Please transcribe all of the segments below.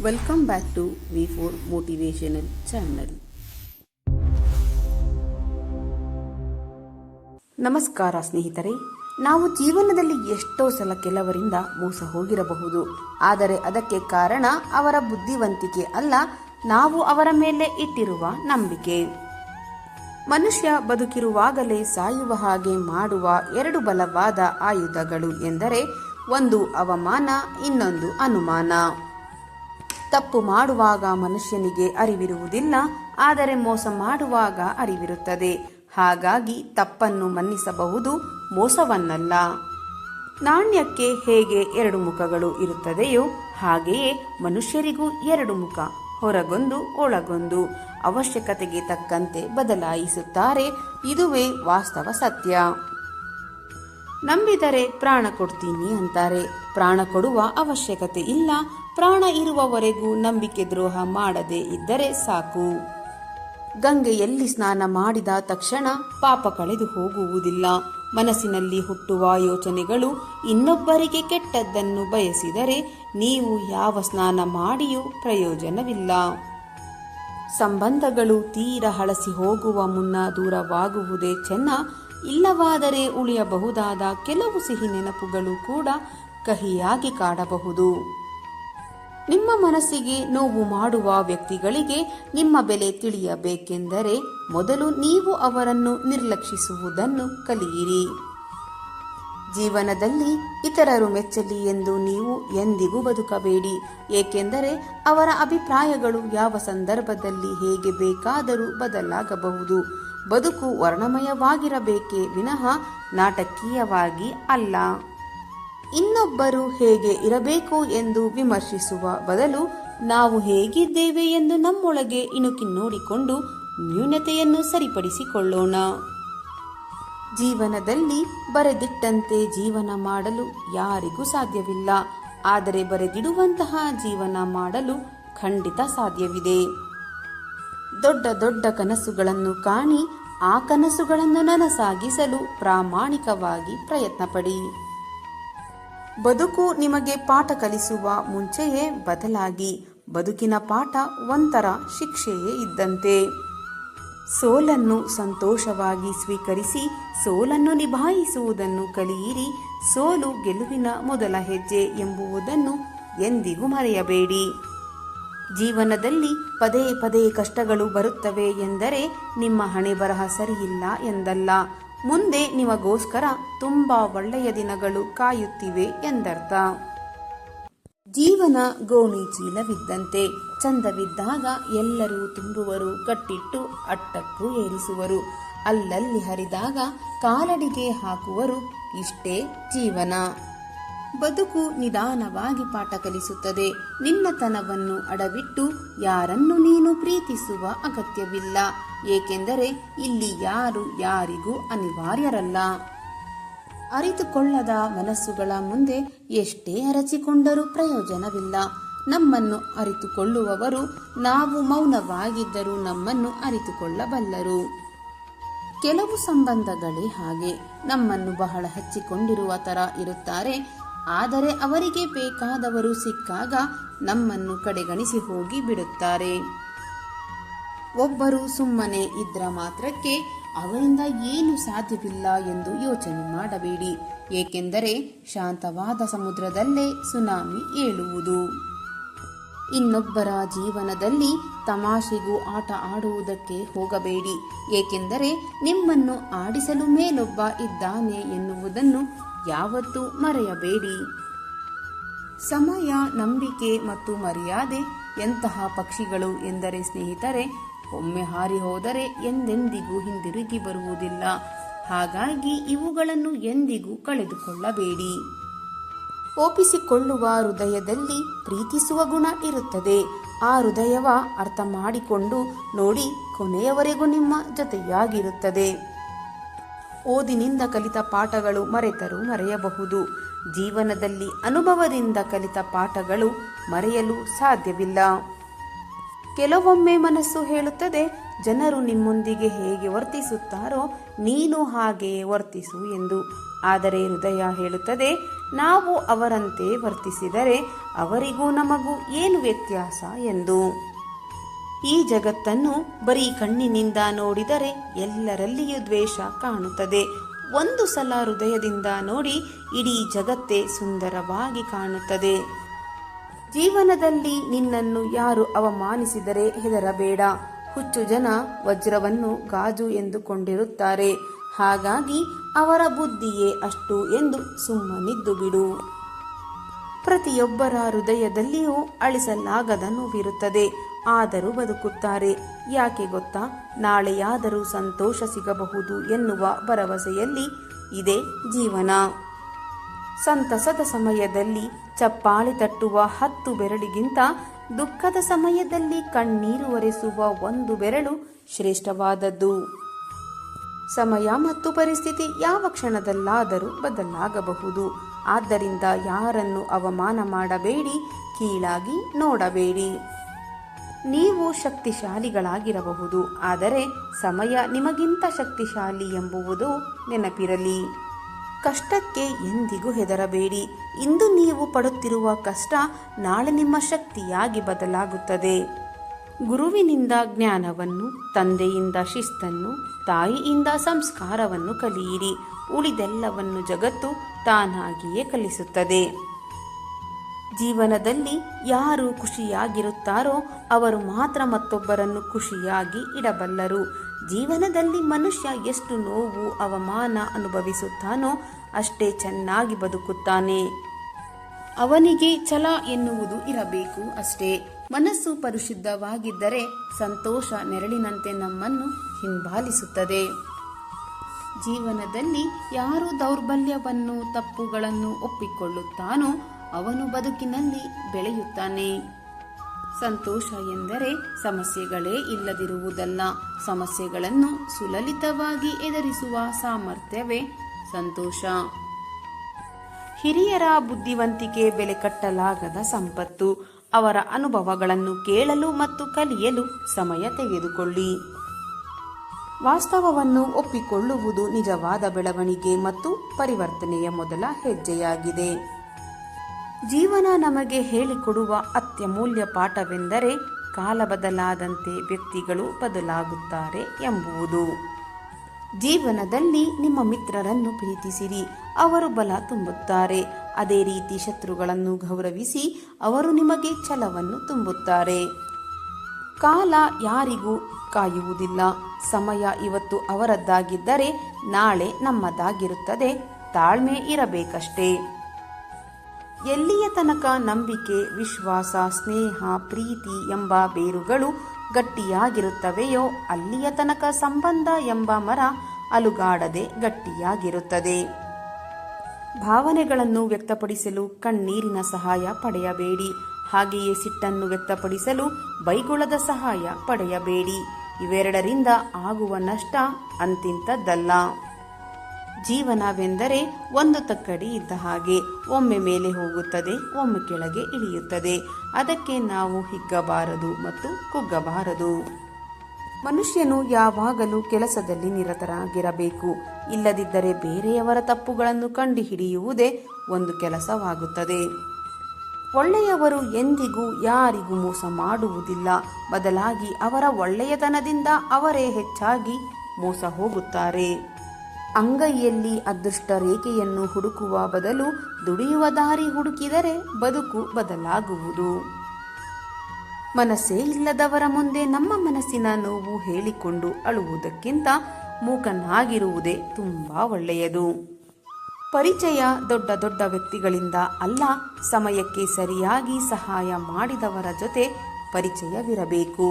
Welcome back to V4 motivational channel. ನಮಸ್ಕಾರ ಸ್ನೇಹಿತರೆ. ನಾವು ಜೀವನದಲ್ಲಿ ಎಷ್ಟೋ ಸಲ ಕೆಲವರಿಂದ ಮೋಸ ಹೋಗಿರಬಹುದು. ಆದರೆ ಅದಕ್ಕೆ ಕಾರಣ ಅವರ ಬುದ್ಧಿವಂತಿಕೆ ಅಲ್ಲ, ನಾವು ಅವರ ಮೇಲೆ ಇಟ್ಟಿರುವ ನಂಬಿಕೆ. ಮನುಷ್ಯ ಬದುಕಿರುವಾಗಲೇ ಸಾಯುವ ಹಾಗೆ ಮಾಡುವ ಎರಡು ಬಲವಾದ ಆಯುಧಗಳು ಎಂದರೆ ಒಂದು ಅವಮಾನ, ಇನ್ನೊಂದು ಅನುಮಾನ. ತಪ್ಪು ಮಾಡುವಾಗ ಮನುಷ್ಯನಿಗೆ ಅರಿವಿರುವುದಿಲ್ಲ, ಆದರೆ ಮೋಸ ಮಾಡುವಾಗ ಅರಿವಿರುತ್ತದೆ. ಹಾಗಾಗಿ ತಪ್ಪನ್ನು ಮನ್ನಿಸಬಹುದು, ಮೋಸವನ್ನಲ್ಲ. ನಾಣ್ಯಕ್ಕೆ ಹೇಗೆ ಎರಡು ಮುಖಗಳು ಇರುತ್ತದೆಯೋ ಹಾಗೆಯೇ ಮನುಷ್ಯರಿಗೂ ಎರಡು ಮುಖ, ಹೊರಗೊಂದು ಒಳಗೊಂದು. ಅವಶ್ಯಕತೆಗೆ ತಕ್ಕಂತೆ ಬದಲಾಯಿಸುತ್ತಾರೆ. ಇದುವೇ ವಾಸ್ತವ ಸತ್ಯ. ನಂಬಿದರೆ ಪ್ರಾಣ ಕೊಡ್ತೀನಿ ಅಂತಾರೆ. ಪ್ರಾಣ ಕೊಡುವ ಅವಶ್ಯಕತೆ ಇಲ್ಲ. ಪ್ರಾಣ ಇರುವವರೆಗೂ ನಂಬಿಕೆ ದ್ರೋಹ ಮಾಡದೇ ಇದ್ದರೆ ಸಾಕು. ಗಂಗೆಯಲ್ಲಿ ಸ್ನಾನ ಮಾಡಿದ ತಕ್ಷಣ ಪಾಪ ಕಳೆದು ಹೋಗುವುದಿಲ್ಲ. ಮನಸ್ಸಿನಲ್ಲಿ ಹುಟ್ಟುವ ಯೋಚನೆಗಳು ಇನ್ನೊಬ್ಬರಿಗೆ ಕೆಟ್ಟದ್ದನ್ನು ಬಯಸಿದರೆ ನೀವು ಯಾವ ಸ್ನಾನ ಮಾಡಿಯೂ ಪ್ರಯೋಜನವಿಲ್ಲ. ಸಂಬಂಧಗಳು ತೀರ ಹಳಸಿ ಹೋಗುವ ಮುನ್ನ ದೂರವಾಗುವುದೇ ಚೆನ್ನ. ಇಲ್ಲವಾದರೆ ಉಳಿಯಬಹುದಾದ ಕೆಲವು ಸಿಹಿ ನೆನಪುಗಳು ಕೂಡ ಕಹಿಯಾಗಿ ಕಾಡಬಹುದು. ನಿಮ್ಮ ಮನಸ್ಸಿಗೆ ನೋವು ಮಾಡುವ ವ್ಯಕ್ತಿಗಳಿಗೆ ನಿಮ್ಮ ಬೆಲೆ ತಿಳಿಯಬೇಕೆಂದರೆ ಮೊದಲು ನೀವು ಅವರನ್ನು ನಿರ್ಲಕ್ಷಿಸುವುದನ್ನು ಕಲಿಯಿರಿ. ಜೀವನದಲ್ಲಿ ಇತರರು ಮೆಚ್ಚಲಿ ಎಂದು ನೀವು ಎಂದಿಗೂ ಬದುಕಬೇಡಿ. ಏಕೆಂದರೆ ಅವರ ಅಭಿಪ್ರಾಯಗಳು ಯಾವ ಸಂದರ್ಭದಲ್ಲಿ ಹೇಗೆ ಬೇಕಾದರೂ ಬದಲಾಗಬಹುದು. ಬದುಕು ವರ್ಣಮಯವಾಗಿರಬೇಕೇ ವಿನಃ ನಾಟಕೀಯವಾಗಿ ಅಲ್ಲ. ಇನ್ನೊಬ್ಬರು ಹೇಗೆ ಇರಬೇಕು ಎಂದು ವಿಮರ್ಶಿಸುವ ಬದಲು ನಾವು ಹೇಗಿದ್ದೇವೆ ಎಂದು ನಮ್ಮೊಳಗೆ ಇಣುಕಿ ನೋಡಿಕೊಂಡು ನ್ಯೂನತೆಯನ್ನು ಸರಿಪಡಿಸಿಕೊಳ್ಳೋಣ. ಜೀವನದಲ್ಲಿ ಬರೆದಿಟ್ಟಂತೆ ಜೀವನ ಮಾಡಲು ಯಾರಿಗೂ ಸಾಧ್ಯವಿಲ್ಲ, ಆದರೆ ಬರೆದಿಡುವಂತಹ ಜೀವನ ಮಾಡಲು ಖಂಡಿತ ಸಾಧ್ಯವಿದೆ. ದೊಡ್ಡ ದೊಡ್ಡ ಕನಸುಗಳನ್ನು ಕಾಣಿ, ಆ ಕನಸುಗಳನ್ನು ನನಸಾಗಿಸಲು ಪ್ರಾಮಾಣಿಕವಾಗಿ ಪ್ರಯತ್ನ ಪಡಿ. ಬದುಕು ನಿಮಗೆ ಪಾಠ ಕಲಿಸುವ ಮುಂಚೆಯೇ ಬದಲಾಗಿ. ಬದುಕಿನ ಪಾಠ ಒಂಥರ ಶಿಕ್ಷೆಯೇ ಇದ್ದಂತೆ. ಸೋಲನ್ನು ಸಂತೋಷವಾಗಿ ಸ್ವೀಕರಿಸಿ ಸೋಲನ್ನು ನಿಭಾಯಿಸುವುದನ್ನು ಕಲಿಯಿರಿ. ಸೋಲು ಗೆಲುವಿನ ಮೊದಲ ಹೆಜ್ಜೆ ಎಂಬುದನ್ನು ಎಂದಿಗೂ ಮರೆಯಬೇಡಿ. ಜೀವನದಲ್ಲಿ ಪದೇ ಪದೇ ಕಷ್ಟಗಳು ಬರುತ್ತವೆ ಎಂದರೆ ನಿಮ್ಮ ಹಣೆ ಬರಹ ಸರಿಯಿಲ್ಲ ಎಂದಲ್ಲ. ಮುಂದೆ ನಿಮಗೋಸ್ಕರ ತುಂಬಾ ಒಳ್ಳೆಯ ದಿನಗಳು ಕಾಯುತ್ತಿವೆ ಎಂದರ್ಥ. ಜೀವನ ಗೋಣಿ ಚೀಲವಿದ್ದಂತೆ. ಚಂದವಿದ್ದಾಗ ಎಲ್ಲರೂ ತುಂಬುವರು, ಕಟ್ಟಿಟ್ಟು ಅಟ್ಟಕ್ಕೂ ಏರಿಸುವರು. ಅಲ್ಲಲ್ಲಿ ಹರಿದಾಗ ಕಾಲಡಿಗೆ ಹಾಕುವರು. ಇಷ್ಟೇ ಜೀವನ. ಬದುಕು ನಿಧಾನವಾಗಿ ಪಾಠ ಕಲಿಸುತ್ತದೆ. ನಿನ್ನತನವನ್ನು ಅಡವಿಟ್ಟು ಯಾರನ್ನು ನೀನು ಪ್ರೀತಿಸುವ ಅಗತ್ಯವಿಲ್ಲ. ಏಕೆಂದರೆ ಇಲ್ಲಿ ಯಾರು ಯಾರಿಗೂ ಅನಿವಾರ್ಯರಲ್ಲ. ಅರಿತುಕೊಳ್ಳದ ಮನಸ್ಸುಗಳ ಮುಂದೆ ಎಷ್ಟೇ ಅರಚಿಕೊಂಡರೂ ಪ್ರಯೋಜನವಿಲ್ಲ. ನಮ್ಮನ್ನು ಅರಿತುಕೊಳ್ಳುವವರು ನಾವು ಮೌನವಾಗಿದ್ದರೂ ನಮ್ಮನ್ನು ಅರಿತುಕೊಳ್ಳಬಲ್ಲರು. ಕೆಲವು ಸಂಬಂಧಗಳೇ ಹಾಗೆ. ನಮ್ಮನ್ನು ಬಹಳ ಹಚ್ಚಿಕೊಂಡಿರುವ ತರ ಇರುತ್ತಾರೆ, ಆದರೆ ಅವರಿಗೆ ಬೇಕಾದವರು ಸಿಕ್ಕಾಗ ನಮ್ಮನ್ನು ಕಡೆಗಣಿಸಿ ಹೋಗಿ ಬಿಡುತ್ತಾರೆ. ಒಬ್ಬರು ಸುಮ್ಮನೆ ಇದ್ರ ಮಾತ್ರಕ್ಕೆ ಅವರಿಂದ ಏನು ಸಾಧ್ಯವಿಲ್ಲ ಎಂದು ಯೋಚನೆ ಮಾಡಬೇಡಿ. ಏಕೆಂದರೆ ಶಾಂತವಾದ ಸಮುದ್ರದಲ್ಲೇ ಸುನಾಮಿ ಏಳುವುದು. ಇನ್ನೊಬ್ಬರ ಜೀವನದಲ್ಲಿ ತಮಾಷೆಗೂ ಆಟ ಆಡುವುದಕ್ಕೆ ಹೋಗಬೇಡಿ. ಏಕೆಂದರೆ ನಿಮ್ಮನ್ನು ಆಡಿಸಲು ಮೇಲೊಬ್ಬ ಇದ್ದಾನೆ ಎನ್ನುವುದನ್ನು ಯಾವತ್ತೂ ಮರೆಯಬೇಡಿ. ಸಮಯ, ನಂಬಿಕೆ ಮತ್ತು ಮರ್ಯಾದೆ ಎಂತಹ ಪಕ್ಷಿಗಳು ಎಂದರೆ ಸ್ನೇಹಿತರೆ, ಒಮ್ಮೆ ಹಾರಿ ಹೋದರೆ ಎಂದೆಂದಿಗೂ ಹಿಂದಿರುಗಿ ಬರುವುದಿಲ್ಲ. ಹಾಗಾಗಿ ಇವುಗಳನ್ನು ಎಂದಿಗೂ ಕಳೆದುಕೊಳ್ಳಬೇಡಿ. ಒಪ್ಪಿಸಿಕೊಳ್ಳುವ ಹೃದಯದಲ್ಲಿ ಪ್ರೀತಿಸುವ ಗುಣ ಇರುತ್ತದೆ. ಆ ಹೃದಯವ ಅರ್ಥ ಮಾಡಿಕೊಂಡು ನೋಡಿ, ಕೊನೆಯವರೆಗೂ ನಿಮ್ಮ ಜೊತೆಯಾಗಿರುತ್ತದೆ. ಓದಿನಿಂದ ಕಲಿತ ಪಾಠಗಳು ಮರೆತರೂ ಮರೆಯಬಹುದು. ಜೀವನದಲ್ಲಿ ಅನುಭವದಿಂದ ಕಲಿತ ಪಾಠಗಳು ಮರೆಯಲು ಸಾಧ್ಯವಿಲ್ಲ. ಕೆಲವೊಮ್ಮೆ ಮನಸ್ಸು ಹೇಳುತ್ತದೆ, ಜನರು ನಿಮ್ಮೊಂದಿಗೆ ಹೇಗೆ ವರ್ತಿಸುತ್ತಾರೋ ನೀನು ಹಾಗೆಯೇ ವರ್ತಿಸು ಎಂದು. ಆದರೆ ಹೃದಯ ಹೇಳುತ್ತದೆ, ನಾವು ಅವರಂತೆ ವರ್ತಿಸಿದರೆ ಅವರಿಗೂ ನಮಗೂ ಏನು ವ್ಯತ್ಯಾಸ ಎಂದು. ಈ ಜಗತ್ತನ್ನು ಬರೀ ಕಣ್ಣಿನಿಂದ ನೋಡಿದರೆ ಎಲ್ಲರಲ್ಲಿಯೂ ದ್ವೇಷ ಕಾಣುತ್ತದೆ. ಒಂದು ಸಲ ಹೃದಯದಿಂದ ನೋಡಿ ಇಡೀ ಜಗತ್ತೇ ಸುಂದರವಾಗಿ ಕಾಣುತ್ತದೆ. ಜೀವನದಲ್ಲಿ ನಿನ್ನನ್ನು ಯಾರು ಅವಮಾನಿಸಿದರೆ ಹೆದರಬೇಡ. ಹುಚ್ಚು ಜನ ವಜ್ರವನ್ನು ಗಾಜು ಎಂದುಕೊಂಡಿರುತ್ತಾರೆ. ಹಾಗಾಗಿ ಅವರ ಬುದ್ಧಿಯೇ ಅಷ್ಟು ಎಂದು ಸುಮ್ಮನಿದ್ದು ಬಿಡು. ಪ್ರತಿಯೊಬ್ಬರ ಹೃದಯದಲ್ಲಿಯೂ ಅಳಿಸಲಾಗದ ನೋವಿರುತ್ತದೆ. ಆದರೂ ಬದುಕುತ್ತಾರೆ. ಯಾಕೆ ಗೊತ್ತಾ? ನಾಳೆಯಾದರೂ ಸಂತೋಷ ಸಿಗಬಹುದು ಎನ್ನುವ ಭರವಸೆಯಲ್ಲಿ ಇದೆ ಜೀವನ. ಸಂತಸದ ಸಮಯದಲ್ಲಿ ಚಪ್ಪಾಳೆ ತಟ್ಟುವ 10 ಬೆರಳಿಗಿಂತ ದುಃಖದ ಸಮಯದಲ್ಲಿ ಕಣ್ಣೀರು ಒರೆಸುವ 1 ಬೆರಳು ಶ್ರೇಷ್ಠವಾದದ್ದು. ಸಮಯ ಮತ್ತು ಪರಿಸ್ಥಿತಿ ಯಾವ ಕ್ಷಣದಲ್ಲಾದರೂ ಬದಲಾಗಬಹುದು. ಆದ್ದರಿಂದ ಯಾರನ್ನು ಅವಮಾನ ಮಾಡಬೇಡಿ, ಕೀಳಾಗಿ ನೋಡಬೇಡಿ. ನೀವು ಶಕ್ತಿಶಾಲಿಗಳಾಗಿರಬಹುದು, ಆದರೆ ಸಮಯ ನಿಮಗಿಂತ ಶಕ್ತಿಶಾಲಿ ಎಂಬುವುದು ನೆನಪಿರಲಿ. ಕಷ್ಟಕ್ಕೆ ಎಂದಿಗೂ ಹೆದರಬೇಡಿ. ಇಂದು ನೀವು ಪಡುತ್ತಿರುವ ಕಷ್ಟ ನಾಳೆ ನಿಮ್ಮ ಶಕ್ತಿಯಾಗಿ ಬದಲಾಗುತ್ತದೆ. ಗುರುವಿನಿಂದ ಜ್ಞಾನವನ್ನು, ತಂದೆಯಿಂದ ಶಿಸ್ತನ್ನು, ತಾಯಿಯಿಂದ ಸಂಸ್ಕಾರವನ್ನು ಕಲಿಯಿರಿ. ಉಳಿದೆಲ್ಲವನ್ನು ಜಗತ್ತು ತಾನಾಗಿಯೇ ಕಲಿಸುತ್ತದೆ. ಜೀವನದಲ್ಲಿ ಯಾರು ಖುಷಿಯಾಗಿರುತ್ತಾರೋ ಅವರು ಮಾತ್ರ ಮತ್ತೊಬ್ಬರನ್ನು ಖುಷಿಯಾಗಿ ಇಡಬಲ್ಲರು. ಜೀವನದಲ್ಲಿ ಮನುಷ್ಯ ಎಷ್ಟು ನೋವು, ಅವಮಾನ ಅನುಭವಿಸುತ್ತಾನೋ ಅಷ್ಟೇ ಚೆನ್ನಾಗಿ ಬದುಕುತ್ತಾನೆ. ಅವನಿಗೆ ಛಲ ಎನ್ನುವುದು ಇರಬೇಕು ಅಷ್ಟೇ. ಮನಸ್ಸು ಪರಿಶುದ್ಧವಾಗಿದ್ದರೆ ಸಂತೋಷ ನೆರಳಿನಂತೆ ನಮ್ಮನ್ನು ಹಿಂಬಾಲಿಸುತ್ತದೆ. ಜೀವನದಲ್ಲಿ ಯಾರು ದೌರ್ಬಲ್ಯವನ್ನು, ತಪ್ಪುಗಳನ್ನು ಒಪ್ಪಿಕೊಳ್ಳುತ್ತಾನೋ ಅವನು ಬದುಕಿನಲ್ಲಿ ಬೆಳೆಯುತ್ತಾನೆ. ಸಂತೋಷ ಎಂದರೆ ಸಮಸ್ಯೆಗಳೇ ಇಲ್ಲದಿರುವುದಲ್ಲ. ಸಮಸ್ಯೆಗಳನ್ನು ಸುಲಲಿತವಾಗಿ ಎದುರಿಸುವ ಸಾಮರ್ಥ್ಯವೇ ಸಂತೋಷ. ಹಿರಿಯರ ಬುದ್ಧಿವಂತಿಕೆ ಬೆಲೆ ಕಟ್ಟಲಾಗದ ಸಂಪತ್ತು. ಅವರ ಅನುಭವಗಳನ್ನು ಕೇಳಲು ಮತ್ತು ಕಲಿಯಲು ಸಮಯ ತೆಗೆದುಕೊಳ್ಳಿ. ವಾಸ್ತವವನ್ನು ಒಪ್ಪಿಕೊಳ್ಳುವುದು ನಿಜವಾದ ಬೆಳವಣಿಗೆ ಮತ್ತು ಪರಿವರ್ತನೆಯ ಮೊದಲ ಹೆಜ್ಜೆಯಾಗಿದೆ. ಜೀವನ ನಮಗೆ ಹೇಳಿಕೊಡುವ ಅತ್ಯಮೂಲ್ಯ ಪಾಠವೆಂದರೆ ಕಾಲ ಬದಲಾದಂತೆ ವ್ಯಕ್ತಿಗಳು ಬದಲಾಗುತ್ತಾರೆ ಎಂಬುದು. ಜೀವನದಲ್ಲಿ ನಿಮ್ಮ ಮಿತ್ರರನ್ನು ಪ್ರೀತಿಸಿರಿ, ಅವರು ಬಲ ತುಂಬುತ್ತಾರೆ. ಅದೇ ರೀತಿ ಶತ್ರುಗಳನ್ನು ಗೌರವಿಸಿ, ಅವರು ನಿಮಗೆ ಛಲವನ್ನು ತುಂಬುತ್ತಾರೆ. ಕಾಲ ಯಾರಿಗೂ ಕಾಯುವುದಿಲ್ಲ. ಸಮಯ ಇವತ್ತು ಅವರದ್ದಾಗಿದ್ದರೆ ನಾಳೆ ನಮ್ಮದಾಗಿರುತ್ತದೆ. ತಾಳ್ಮೆ ಇರಬೇಕಷ್ಟೇ. ಎಲ್ಲಿಯ ತನಕ ನಂಬಿಕೆ, ವಿಶ್ವಾಸ, ಸ್ನೇಹ, ಪ್ರೀತಿ ಎಂಬ ಬೇರುಗಳು ಗಟ್ಟಿಯಾಗಿರುತ್ತವೆಯೋ ಅಲ್ಲಿಯ ತನಕ ಸಂಬಂಧ ಎಂಬ ಮರ ಅಲುಗಾಡದೆ ಗಟ್ಟಿಯಾಗಿರುತ್ತದೆ. ಭಾವನೆಗಳನ್ನು ವ್ಯಕ್ತಪಡಿಸಲು ಕಣ್ಣೀರಿನ ಸಹಾಯ ಪಡೆಯಬೇಡಿ. ಹಾಗೆಯೇ ಸಿಟ್ಟನ್ನು ವ್ಯಕ್ತಪಡಿಸಲು ಬೈಗುಳದ ಸಹಾಯ ಪಡೆಯಬೇಡಿ. ಇವೆರಡರಿಂದ ಆಗುವ ನಷ್ಟ ಅಂತಿಂತದ್ದಲ್ಲ. ಜೀವನವೆಂದರೆ ಒಂದು ತಕ್ಕಡಿ ಇದ್ದ ಹಾಗೆ, ಒಮ್ಮೆ ಮೇಲೆ ಹೋಗುತ್ತದೆ, ಒಮ್ಮೆ ಕೆಳಗೆ ಇಳಿಯುತ್ತದೆ. ಅದಕ್ಕೆ ನಾವು ಹಿಗ್ಗಬಾರದು ಮತ್ತು ಕುಗ್ಗಬಾರದು. ಮನುಷ್ಯನು ಯಾವಾಗಲೂ ಕೆಲಸದಲ್ಲಿ ನಿರತರಾಗಿರಬೇಕು. ಇಲ್ಲದಿದ್ದರೆ ಬೇರೆಯವರ ತಪ್ಪುಗಳನ್ನು ಕಂಡುಹಿಡಿಯುವುದೇ ಒಂದು ಕೆಲಸವಾಗುತ್ತದೆ. ಒಳ್ಳೆಯವರು ಎಂದಿಗೂ ಯಾರಿಗೂ ಮೋಸ ಮಾಡುವುದಿಲ್ಲ. ಬದಲಾಗಿ ಅವರ ಒಳ್ಳೆಯತನದಿಂದ ಅವರೇ ಹೆಚ್ಚಾಗಿ ಮೋಸ ಹೋಗುತ್ತಾರೆ. ಅಂಗೈಯಲ್ಲಿ ಅದೃಷ್ಟ ರೇಖೆಯನ್ನು ಹುಡುಕುವ ಬದಲು ದುಡಿಯುವ ದಾರಿ ಹುಡುಕಿದರೆ ಬದುಕು ಬದಲಾಗುವುದು. ಮನಸ್ಸೇ ಇಲ್ಲದವರ ಮುಂದೆ ನಮ್ಮ ಮನಸ್ಸಿನ ನೋವು ಹೇಳಿಕೊಂಡು ಅಳುವುದಕ್ಕಿಂತ ಮೂಕನಾಗಿರುವುದೇ ತುಂಬಾ ಒಳ್ಳೆಯದು. ಪರಿಚಯ ದೊಡ್ಡ ದೊಡ್ಡ ವ್ಯಕ್ತಿಗಳಿಂದ ಅಲ್ಲ, ಸಮಯಕ್ಕೆ ಸರಿಯಾಗಿ ಸಹಾಯ ಮಾಡಿದವರ ಜೊತೆ ಪರಿಚಯವಿರಬೇಕು.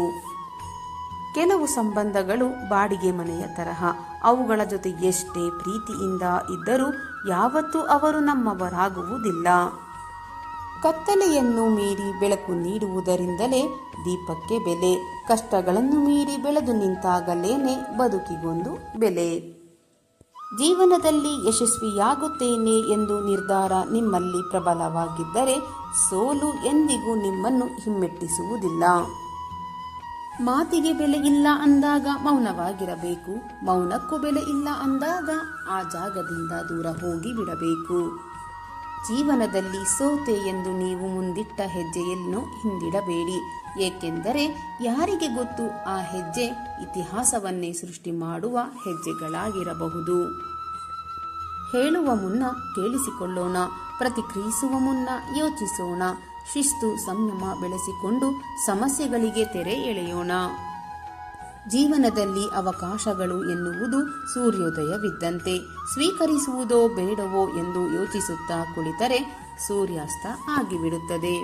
ಕೆಲವು ಸಂಬಂಧಗಳು ಬಾಡಿಗೆ ಮನೆಯ ತರಹ. ಅವುಗಳ ಜೊತೆ ಎಷ್ಟೇ ಪ್ರೀತಿಯಿಂದ ಇದ್ದರೂ ಯಾವತ್ತೂ ಅವರು ನಮ್ಮವರಾಗುವುದಿಲ್ಲ. ಕತ್ತಲೆಯನ್ನು ಮೀರಿ ಬೆಳಕು ನೀಡುವುದರಿಂದಲೇ ದೀಪಕ್ಕೆ ಬೆಲೆ. ಕಷ್ಟಗಳನ್ನು ಮೀರಿ ಬೆಳೆದು ನಿಂತಾಗಲೇನೆ ಬದುಕಿಗೊಂದು ಬೆಲೆ. ಜೀವನದಲ್ಲಿ ಯಶಸ್ವಿಯಾಗುತ್ತೇನೆ ಎಂದು ನಿರ್ಧಾರ ನಿಮ್ಮಲ್ಲಿ ಪ್ರಬಲವಾಗಿದ್ದರೆ ಸೋಲು ಎಂದಿಗೂ ನಿಮ್ಮನ್ನು ಹಿಮ್ಮೆಟ್ಟಿಸುವುದಿಲ್ಲ. ಮಾತಿಗೆ ಬೆಲೆ ಇಲ್ಲ ಅಂದಾಗ ಮೌನವಾಗಿರಬೇಕು. ಮೌನಕ್ಕೂ ಬೆಲೆ ಇಲ್ಲ ಅಂದಾಗ ಆ ಜಾಗದಿಂದ ದೂರ ಹೋಗಿ ಬಿಡಬೇಕು. ಜೀವನದಲ್ಲಿ ಸೋತೆ ಎಂದು ನೀವು ಮುಂದಿಟ್ಟ ಹೆಜ್ಜೆಯನ್ನು ಹಿಂದಿಡಬೇಡಿ. ಏಕೆಂದರೆ ಯಾರಿಗೆ ಗೊತ್ತು, ಆ ಹೆಜ್ಜೆ ಇತಿಹಾಸವನ್ನೇ ಸೃಷ್ಟಿ ಮಾಡುವ ಹೆಜ್ಜೆಗಳಾಗಿರಬಹುದು. ಹೇಳುವ ಮುನ್ನ ಕೇಳಿಸಿಕೊಳ್ಳೋಣ, ಪ್ರತಿಕ್ರಿಯಿಸುವ ಮುನ್ನ ಯೋಚಿಸೋಣ. ಶಿಸ್ತು ಸಂಯಮ ಬೆಳೆಸಿಕೊಂಡು ಸಮಸ್ಯೆಗಳಿಗೆ ತೆರೆ ಎಳೆಯೋಣ. ಜೀವನದಲ್ಲಿ ಅವಕಾಶಗಳು ಎನ್ನುವುದು ಸೂರ್ಯೋದಯವಿದ್ದಂತೆ. ಸ್ವೀಕರಿಸುವುದೋ ಬೇಡವೋ ಎಂದು ಯೋಚಿಸುತ್ತಾ ಕುಳಿತರೆ ಸೂರ್ಯಾಸ್ತ ಆಗಿಬಿಡುತ್ತದೆ.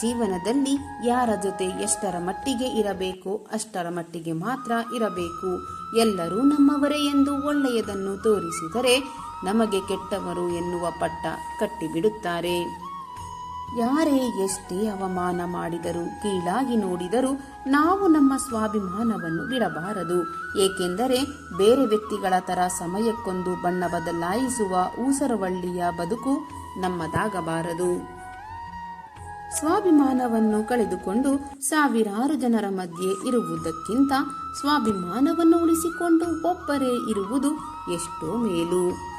ಜೀವನದಲ್ಲಿ ಯಾರ ಜೊತೆ ಎಷ್ಟರ ಮಟ್ಟಿಗೆ ಇರಬೇಕೋ ಅಷ್ಟರ ಮಟ್ಟಿಗೆ ಮಾತ್ರ ಇರಬೇಕು. ಎಲ್ಲರೂ ನಮ್ಮವರೇ ಎಂದು ಒಳ್ಳೆಯದನ್ನು ತೋರಿಸಿದರೆ ನಮಗೆ ಕೆಟ್ಟವರು ಎನ್ನುವ ಪಟ್ಟ ಕಟ್ಟಿಬಿಡುತ್ತಾರೆ. ಯಾರೇ ಎಷ್ಟೇ ಅವಮಾನ ಮಾಡಿದರೂ ಕೀಳಾಗಿ ನೋಡಿದರೂ ನಾವು ನಮ್ಮ ಸ್ವಾಭಿಮಾನವನ್ನು ಬಿಡಬಾರದು. ಏಕೆಂದರೆ ಬೇರೆ ವ್ಯಕ್ತಿಗಳ ತರ ಸಮಯಕ್ಕೊಂದು ಬಣ್ಣ ಬದಲಾಯಿಸುವ ಊಸರವಳ್ಳಿಯ ಬದುಕು ನಮ್ಮದಾಗಬಾರದು. ಸ್ವಾಭಿಮಾನವನ್ನು ಕಳೆದುಕೊಂಡು ಸಾವಿರಾರು ಜನರ ಮಧ್ಯೆ ಇರುವುದಕ್ಕಿಂತ ಸ್ವಾಭಿಮಾನವನ್ನು ಉಳಿಸಿಕೊಂಡು ಒಬ್ಬರೇ ಇರುವುದು ಎಷ್ಟೋ ಮೇಲು.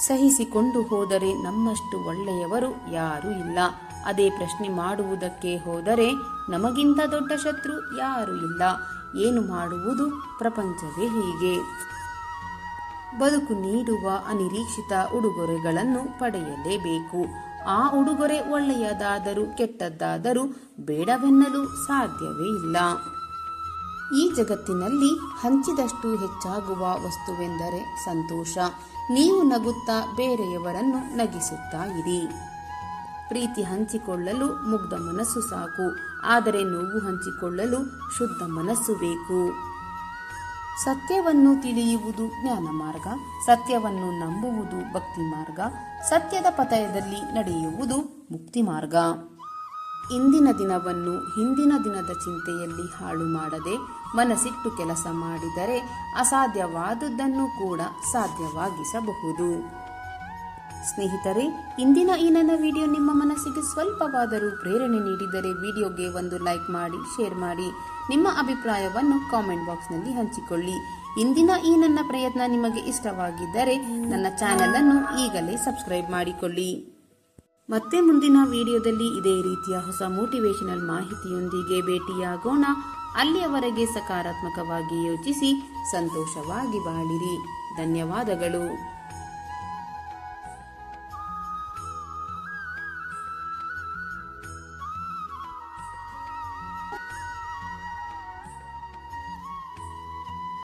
ಸಹಿಸಿಕೊಂಡು ಹೋದರೆ ನಮ್ಮಷ್ಟು ಒಳ್ಳೆಯವರು ಯಾರೂ ಇಲ್ಲ. ಅದೇ ಪ್ರಶ್ನೆ ಮಾಡುವುದಕ್ಕೆ ಹೋದರೆ ನಮಗಿಂತ ದೊಡ್ಡ ಶತ್ರು ಯಾರೂ ಇಲ್ಲ. ಏನು ಮಾಡುವುದು? ಪ್ರಪಂಚವೇ ಹೀಗೆ. ಬದುಕು ನೀಡುವ ಅನಿರೀಕ್ಷಿತ ಉಡುಗೊರೆಗಳನ್ನು ಪಡೆಯಲೇಬೇಕು. ಆ ಉಡುಗೊರೆ ಒಳ್ಳೆಯದಾದರೂ ಕೆಟ್ಟದ್ದಾದರೂ ಬೇಡವೆನ್ನಲು ಸಾಧ್ಯವೇ ಇಲ್ಲ. ಈ ಜಗತ್ತಿನಲ್ಲಿ ಹಂಚಿದಷ್ಟು ಹೆಚ್ಚಾಗುವ ವಸ್ತುವೆಂದರೆ ಸಂತೋಷ. ನೀವು ನಗುತ್ತಾ ಬೇರೆಯವರನ್ನು ನಗಿಸುತ್ತಾ ಇರಿ. ಪ್ರೀತಿ ಹಂಚಿಕೊಳ್ಳಲು ಮುಗ್ಧ ಮನಸ್ಸು ಸಾಕು, ಆದರೆ ನೋವು ಹಂಚಿಕೊಳ್ಳಲು ಶುದ್ಧ ಮನಸ್ಸು ಬೇಕು. ಸತ್ಯವನ್ನು ತಿಳಿಯುವುದು ಜ್ಞಾನ ಮಾರ್ಗ, ಸತ್ಯವನ್ನು ನಂಬುವುದು ಭಕ್ತಿ ಮಾರ್ಗ, ಸತ್ಯದ ಪಥದಲ್ಲಿ ನಡೆಯುವುದು ಮುಕ್ತಿ ಮಾರ್ಗ. ಇಂದಿನ ದಿನವನ್ನು ಹಿಂದಿನ ದಿನದ ಚಿಂತೆಯಲ್ಲಿ ಹಾಳು ಮಾಡದೆ ಮನಸ್ಸಿಟ್ಟು ಕೆಲಸ ಮಾಡಿದರೆ ಅಸಾಧ್ಯವಾದುದನ್ನು ಕೂಡ ಸಾಧ್ಯವಾಗಿಸಬಹುದು. ಸ್ನೇಹಿತರೆ, ಇಂದಿನ ಈ ನನ್ನ ವಿಡಿಯೋ ನಿಮ್ಮ ಮನಸ್ಸಿಗೆ ಸ್ವಲ್ಪವಾದರೂ ಪ್ರೇರಣೆ ನೀಡಿದರೆ ವಿಡಿಯೋಗೆ ಒಂದು ಲೈಕ್ ಮಾಡಿ, ಶೇರ್ ಮಾಡಿ. ನಿಮ್ಮ ಅಭಿಪ್ರಾಯವನ್ನು ಕಾಮೆಂಟ್ ಬಾಕ್ಸ್ನಲ್ಲಿ ಹಂಚಿಕೊಳ್ಳಿ. ಇಂದಿನ ಈ ನನ್ನ ಪ್ರಯತ್ನ ನಿಮಗೆ ಇಷ್ಟವಾಗಿದ್ದರೆ ನನ್ನ ಚಾನೆಲ್ ಅನ್ನು ಈಗಲೇ ಸಬ್ಸ್ಕ್ರೈಬ್ ಮಾಡಿಕೊಳ್ಳಿ. ಮತ್ತೆ ಮುಂದಿನ ವಿಡಿಯೋದಲ್ಲಿ ಇದೇ ರೀತಿಯ ಹೊಸ ಮೋಟಿವೇಶನಲ್ ಮಾಹಿತಿಯೊಂದಿಗೆ ಭೇಟಿಯಾಗೋಣ. ಅಲ್ಲಿಯವರೆಗೆ ಸಕಾರಾತ್ಮಕವಾಗಿ ಯೋಚಿಸಿ ಸಂತೋಷವಾಗಿ ಬಾಳಿರಿ. ಧನ್ಯವಾದಗಳು.